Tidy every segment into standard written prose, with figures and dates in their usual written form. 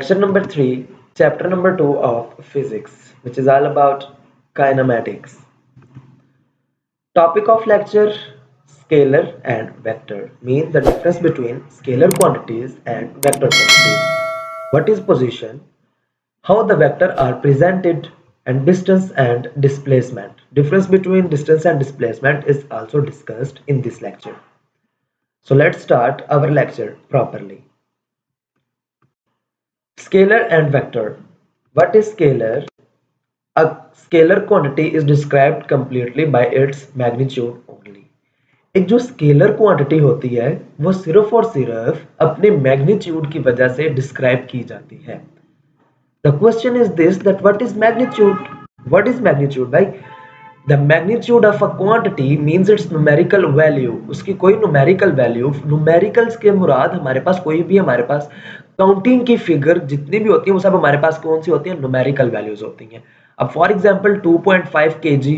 Lecture number 3, chapter number 2 of physics, which is all about kinematics. Topic of lecture: scalar and vector, means the difference between scalar quantities and vector quantities. What is position? How the vector are presented, and distance and displacement. Difference between distance and displacement is also discussed in this lecture. So let's start our lecture properly. Scalar and vector. What is scalar? A scalar quantity is described completely by its magnitude only. एक जो scalar quantity होती है वो सिर्फ और सिर्फ अपने magnitude की वजह से डिस्क्राइब की जाती है. The question is this, that what is magnitude? What is magnitude भाई? The magnitude of a quantity means its numerical value. उसकी कोई numerical value, numericals के मुराद हमारे पास कोई भी हमारे पास काउंटिंग की फिगर जितनी भी होती है वो सब हमारे पास कौन सी होती है? न्यूमेरिकल वैल्यूज होती हैं. अब for example 2.5 kg,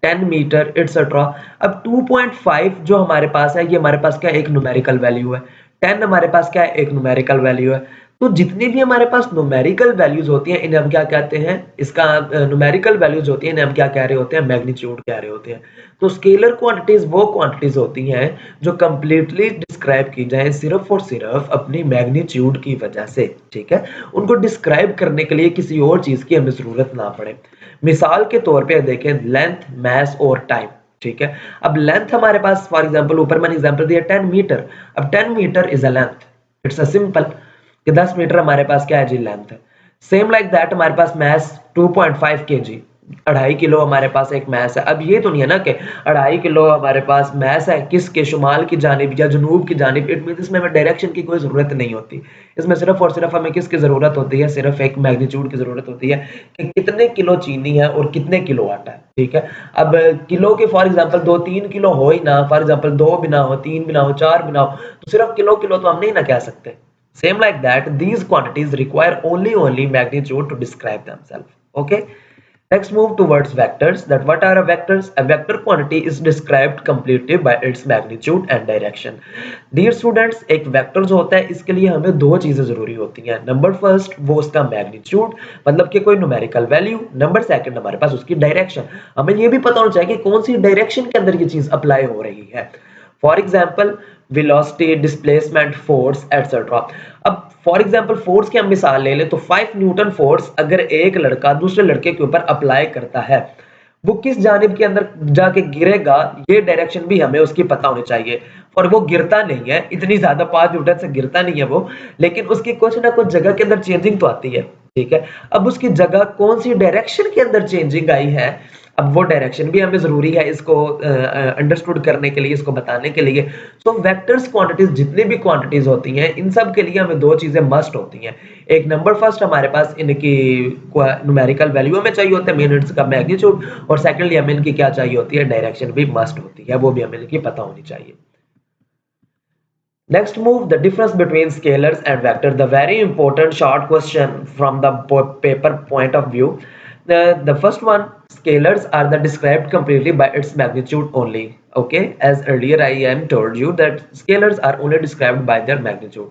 10 metre etcetera. अब 2.5 जो हमारे पास है ये हमारे पास क्या एक न्यूमेरिकल वैल्यू है, 10 हमारे पास क्या है एक न्यूमेरिकल वैल्यू है. तो जितनी भी हमारे पास न्यूमेरिकल वैल्यूज होती हैं इन्हें हम क्या कहते हैं? इसका न्यूमेरिकल वैल्यूज होती हैं इन्हें हम क्या कह रहे होते हैं? मैग्नीट्यूड कह रहे होते हैं. तो स्केलर क्वांटिटीज वो क्वांटिटीज होती हैं जो कंप्लीटली डिस्क्राइब की जाए सिर्फ और सिर्फ अपनी मैग्नीट्यूड की वजह से. ठीक है, उनको डिस्क्राइब करने के लिए किसी और चीज की हमें जरूरत ना पड़े. मिसाल के तौर पे देखें, लेंथ, मास और टाइम. ठीक है, अब लेंथ हमारे पास फॉर एग्जांपल ऊपर मैंने एग्जांपल दिया 10 मीटर. अब 10 metre is a length. It's a simple कि 10 मीटर हमारे पास क्या है जी? लेंथ है. सेम लाइक दैट हमारे पास मास 2.5 kg, 2.5 किलो हमारे पास एक मास है. अब ये तो नहीं है ना कि 2.5 किलो हमारे पास मास है किसके? शुमाल की जानिब या जनूब की जानिब. इट मींस इसमें हमें डायरेक्शन की कोई जरूरत नहीं होती. इसमें सिर्फ और सिर्फ हमें किसकी जरूरत होती है? सिर्फ एक मैग्नीट्यूड की जरूरत होती है कि कितने किलो चीनी है और कितने किलो आटा है. ठीक है, अब किलो के फॉर एग्जांपल 2-3 किलो हो ही ना, फॉर एग्जांपल 2 भी ना हो, 3 भी ना हो, 4 भी ना हो, तो सिर्फ किलो किलो तो हम नहीं ना कह सकते. Same like that, these quantities require only magnitude to describe themselves. Okay. Next, move towards vectors. That what are vectors? A vector quantity is described completely by its magnitude and direction. Dear students, एक vector जो होता है इसके लिए हमें दो चीजें जरूरी होती हैं. नंबर फर्स्ट वो उसका मैग्नीट्यूड, मतलब कि कोई न्यूमेरिकल वैल्यू. नंबर सेकंड हमारे पास उसकी डायरेक्शन. हमें ये भी पता होना चाहिए कि कौन सी डायरेक्शन के अंदर ये चीज अप्लाई हो रही है. For example velocity, displacement, force etcetera. अब फॉर एग्जाम्पल फोर्स की हम मिसाल ले ले तो 5 न्यूटन फोर्स अगर एक लड़का दूसरे लड़के के ऊपर अप्लाई करता है, वो किस जानिब के अंदर जाके गिरेगा ये डायरेक्शन भी हमें उसकी पता होनी चाहिए. और वो गिरता नहीं है, इतनी ज्यादा 5 न्यूटन से गिरता नहीं है वो, लेकिन उसकी कुछ ना कुछ जगह के अंदर चेंजिंग तो आती है. ठीक है, अब उसकी जगह कौन सी डायरेक्शन के अंदर चेंजिंग आई है, अब वो डायरेक्शन भी हमें जरूरी है इसको अंडरस्टूड करने के लिए, इसको बताने के लिए. सो वेक्टर्स क्वांटिटीज जितनी भी क्वांटिटीज होती हैं इन सब के लिए हमें दो चीजें मस्ट होती हैं. एक नंबर फर्स्ट हमारे पास इनकी न्यूमेरिकल वैल्यू हमें चाहिए होता है, मेन इनका मैग्नीट्यूड, और सेकंडली हमें इनकी क्या चाहिए होती है? डायरेक्शन भी मस्ट होती है, वो भी हमें इनकी पता होनी चाहिए. Next, move the difference between scalars and vectors. The very important short question from the paper point of view. The first one, scalars are the described completely by its magnitude only. Okay, as earlier I am told you that scalars are only described by their magnitude.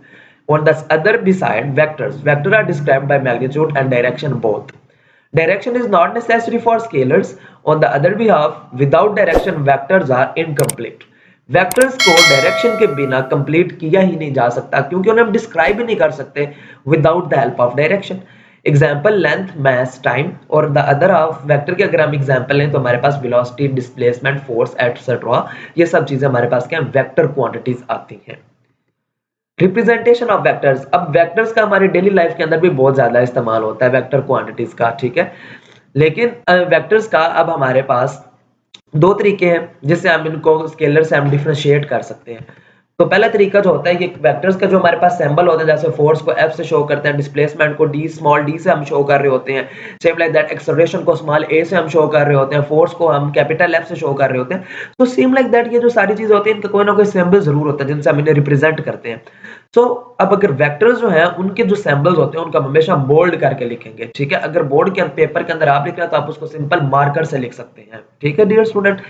On the other beside, vectors are described by magnitude and direction both. Direction is not necessary for scalars. On the other behalf, without direction, vectors are incomplete. Vectors को direction के बिना complete किया ही नहीं जा सकता क्योंकि उन्हें हम डिस्क्राइब ही नहीं कर सकते without the help of direction. Example length, mass, time. और द अदर हाफ वेक्टर के अगर हम एग्जांपल लें तो हमारे पास वेलोसिटी, डिस्प्लेसमेंट, फोर्स एटसेट्रा, ये सब चीजें हमारे पास क्या वेक्टर क्वांटिटीज आती हैं. Representation of vectors. अब वेक्टर्स का हमारी डेली लाइफ के अंदर भी बहुत ज्यादा इस्तेमाल होता है वेक्टर क्वांटिटीज का. ठीक है, लेकिन वेक्टर्स का अब हमारे पास दो तरीके हैं जिससे हम इनको स्केलर से हम डिफरेंशिएट कर सकते हैं. तो पहला तरीका जो होता है कि वेक्टर्स का जो हमारे पास सिंबल होता है, जैसे फोर्स को F से शो करते हैं, डिस्प्लेसमेंट को स्मॉल d से हम शो कर रहे होते हैं, सेम लाइक दैट एक्सेलरेशन को स्मॉल a से हम शो कर रहे होते हैं, फोर्स को हम कैपिटल F से शो कर रहे होते हैं. तो सेम लाइक दैट ये जो सारी चीजें होती हैं इनका कोई ना कोई सिंबल जरूर होता है जिनसे हम इन्हें रिप्रेजेंट करते हैं. सो अब अगर वेक्टर्स जो है उनके जो सिंबल्स होते हैं उनका हमेशा बोल्ड करके लिखेंगे. ठीक है, अगर बोर्ड के पेपर के अंदर आप लिख रहे हैं तो आप उसको सिंपल मार्कर से लिख सकते हैं. ठीक है डियर स्टूडेंट.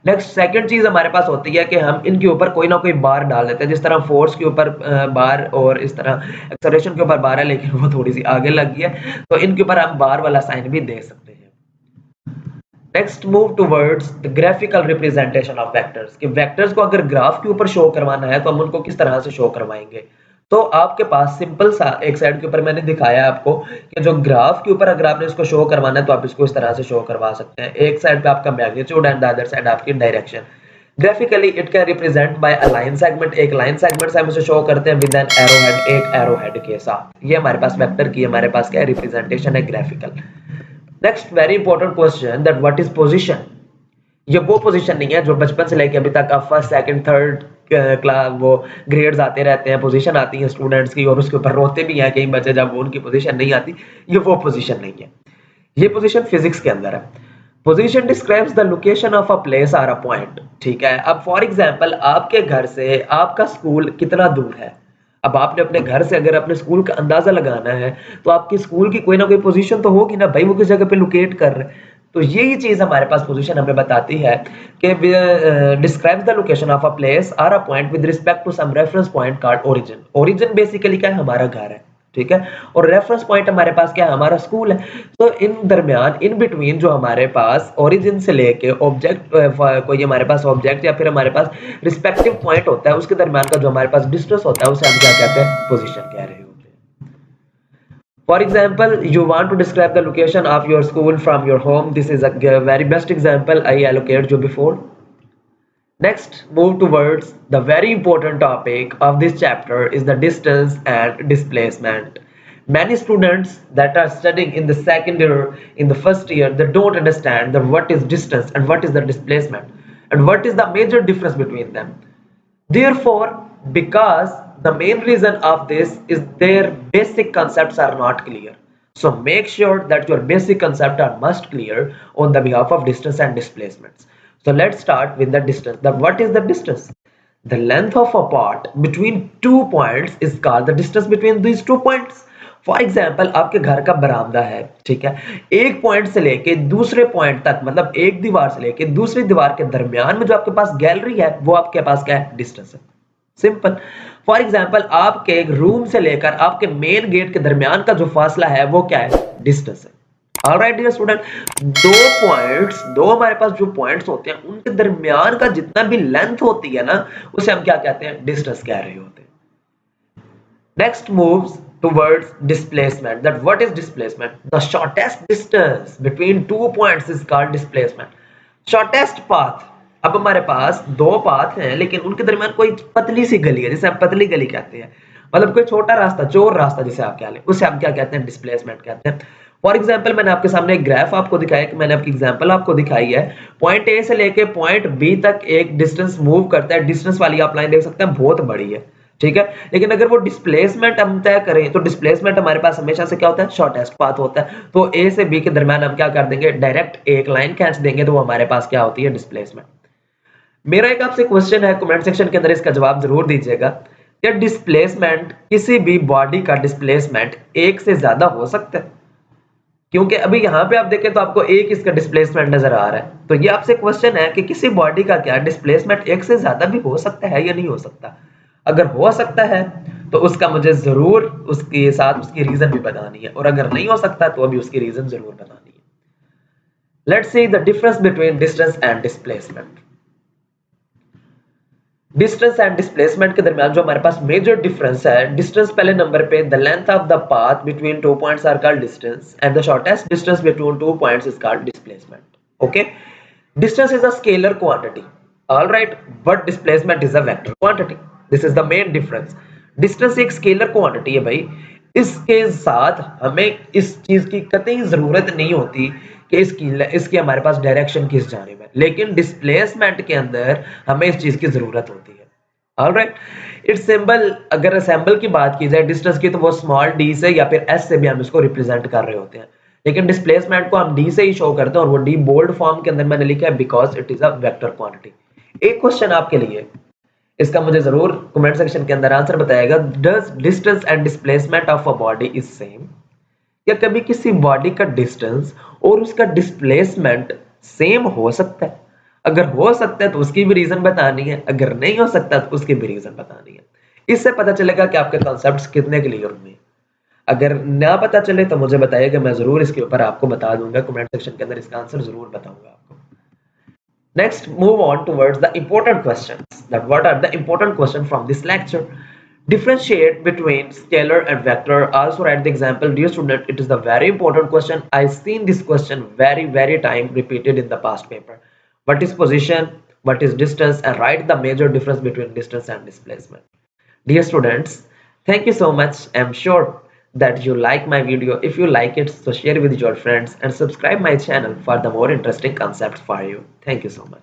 नेक्स्ट सेकंड चीज हमारे पास होती है कि हम इनके ऊपर कोई ना कोई बार डाल देते हैं, जिस तरह फोर्स के ऊपर बार और इस तरह एक्सेलरेशन के ऊपर बार है, लेकिन वो थोड़ी सी आगे लग गई है, तो इनके ऊपर हम बार वाला साइन भी दे सकते हैं। Next move towards the graphical representation of vectors, कि वेक्टर्स को अगर ग्राफ के ऊपर शो करवाना है तो हम उनको किस तरह से शो करवाएंगे। तो आपके पास सिंपल सा एक साइड के ऊपर मैंने दिखाया है आपको कि जो ग्राफ के ऊपर अगर आपने इसको शो करवाना है तो आप इसको इस तरह से शो करवा सकते हैं। एक साइड पे आपका magnitude and the other side आपकी direction. Graphically it can represent by a line segment, एक लाइन सेगमेंट से हम इसे शो करते हैं विद एन एरो हेड, एक एरो हेड के साथ। ये हमारे पास वेक्टर की हमारे पास क्या रिप्रेजेंटेशन है, graphical. Next very important question that what is position. ये वो पोजीशन नहीं है जो बचपन से लेके अभी तक आप फर्स्ट सेकंड थर्ड क्लास वो ग्रेड्स आते रहते हैं, पोजीशन आती है स्टूडेंट्स की और उसके ऊपर रोते भी हैं कई बच्चे जब उनकी पोजीशन नहीं आती। ये वो पोजीशन नहीं है, ये पोजीशन फिजिक्स के अंदर है। Position describes the location of a place और अ पॉइंट, ठीक है। अब फॉर एग्जांपल आपके घर से आपका स्कूल कितना दूर है। अब आपने अपने घर से अगर अपने स्कूल का अंदाजा लगाना है तो आपकी स्कूल की कोई ना कोई पोजीशन तो होगी ना भाई, वो किस जगह पे लोकेट कर रहे हैं। तो यही चीज हमारे पास पोजीशन हमें बताती है कि describes the location of a place और a point with respect to some reference point called origin. Origin basically क्या है, हमारा घर है, ठीक है। और रेफरेंस पॉइंट हमारे पास क्या है, हमारा स्कूल है। तो इन दरमियान इन बिटवीन जो हमारे पास ओरिजिन से लेके ऑब्जेक्ट कोई हमारे पास ऑब्जेक्ट या फिर हमारे पास रिस्पेक्टिव पॉइंट होता है, उसके दरमियान का जो हमारे पास डिस्टेंस होता है उसे हम क्या कहते हैं, पोजीशन कह रहे होते हैं। For example, you want to describe the location of your school from your home. This is a very best example I allocated you before. Next, move towards the very important topic of this chapter is the distance and displacement. Many students that are studying in the second year, in the first year, they don't understand that what is distance and what is the displacement and what is the major difference between them. Therefore, because the main reason of this is their basic concepts are not clear. So make sure that your basic concepts are must clear on the behalf of distance and displacements. So let's start with the distance. What is the distance? The length of a part between 2 points is called the distance between these 2 points. For example आपके घर का बरामदा है, ठीक है। एक point से लेके दूसरे पॉइंट तक, मतलब एक दीवार से लेके दूसरी दीवार के दरमियान में जो आपके पास गैलरी है वो आपके पास क्या है, डिस्टेंस है। सिंपल। फॉर एग्जाम्पल आपके रूम से लेकर आपके मेन गेट के दरमियान का जो फासला है वो क्या है, डिस्टेंस है। ऑलराइट डियर स्टूडेंट, दो हमारे पास जो पॉइंट्स होते हैं उनके दरमियान का जितना भी लेंथ होती है ना, उसे हम क्या कहते हैं, डिस्टेंस कह रहे होते हैं। Next moves towards displacement. That what is displacement? The shortest distance between 2 points is called displacement. Shortest path. अब हमारे पास 2 पाथ हैं लेकिन उनके दरमियान कोई पतली सी गली है, जिसे हम पतली गली कहते हैं, मतलब कोई छोटा रास्ता, चोर रास्ता जिसे आप कह लें, उसे हम क्या कहते हैं, डिस्प्लेसमेंट कहते हैं। फॉर एग्जाम्पल मैंने आपके सामने एक ग्राफ आपको दिखाया कि मैंने आपकी एग्जाम्पल आपको दिखाई है, पॉइंट ए से लेके पॉइंट बी तक एक डिस्टेंस मूव करता है। डिस्टेंस वाली आप लाइन देख सकते हैं बहुत बड़ी है, ठीक है। लेकिन अगर वो डिस्प्लेसमेंट हम तय करें तो डिस्प्लेसमेंट हमारे पास हमेशा से क्या होता है, शॉर्टेस्ट पाथ होता है। तो ए से बी के दरमियान हम क्या कर देंगे, डायरेक्ट एक लाइन खींच देंगे, तो वो हमारे पास क्या होती है, डिस्प्लेसमेंट। मेरा एक आपसे क्वेश्चन है, कमेंट सेक्शन के अंदर इसका जवाब जरूर दीजिएगा। क्या डिस्प्लेसमेंट, किसी भी बॉडी का डिस्प्लेसमेंट एक से ज्यादा हो सकता है? क्योंकि अभी यहाँ पे आप देखें तो आपको एक इसका डिस्प्लेसमेंट नजर आ रहा है। तो ये आपसे क्वेश्चन है कि किसी बॉडी का क्या डिस्प्लेसमेंट एक से ज्यादा भी हो सकता है या नहीं हो सकता? अगर हो सकता है तो उसका मुझे जरूर उसके साथ उसकी रीजन भी बतानी है, और अगर नहीं हो सकता तो अभी उसकी रीजन जरूर बतानी है। Let's see the difference between distance and displacement. Distance and displacement के दरमियान जो हमारे पास मेजर डिफरेंस है, डिस्टेंस पहले नंबर पे, the length of the path between 2 points are called distance and the shortest distance between 2 points is called displacement. Okay, distance is a scalar quantity, alright, but displacement is a vector quantity. This is the main difference. Distance एक scalar quantity है भाई, इसके साथ हमें इस चीज की कतई जरूरत नहीं होती कि इसकी हमारे पास डायरेक्शन किस जानिब है, लेकिन डिस्प्लेसमेंट के अंदर हमें इस चीज की जरूरत होती है। ऑलराइट, इट्स सिंबल, अगर असेंबल की बात की जाए डिस्टेंस की, तो वो स्मॉल डी से या फिर एस से भी हम इसको रिप्रेजेंट कर रहे होते हैं, लेकिन डिस्प्लेसमेंट को हम डी से ही शो करते हैं, और वो डी बोल्ड फॉर्म के अंदर मैंने लिखा है because it is a vector quantity. एक क्वेश्चन आपके लिए, इसका मुझे जरूर कमेंट सेक्शन के अंदर आंसर बताएगा। Does distance and displacement of a body is same? क्या कभी किसी बॉडी का डिस्टेंस और उसका डिस्प्लेसमेंट सेम हो सकता है? अगर हो सकता है तो उसकी भी रीज़न बतानी है, अगर नहीं हो सकता तो उसकी भी रीज़न बतानी है। इससे पता चलेगा कि आपके कॉन्सेप्ट्स कितने क्लियर हुए हैं। अगर ना पता चले तो मुझे बताइएगा, मैं ज़रूर इसके ऊपर आपको बता दूँगा, कमेंट सेक्शन के अंदर इसका आंसर ज़रूर बताऊँगा आपको। Next, move on towards the important questions. That what are the important questions from this lecture? Differentiate between scalar and vector. Also write the example. Dear student, it is the very important question. I've seen this question very time repeated in the past paper. What is position? What is distance? And write the major difference between distance and displacement. Dear students, thank you so much. I'm sure that you like my video. If you like it, so share with your friends and subscribe my channel for the more interesting concepts for you. Thank you so much.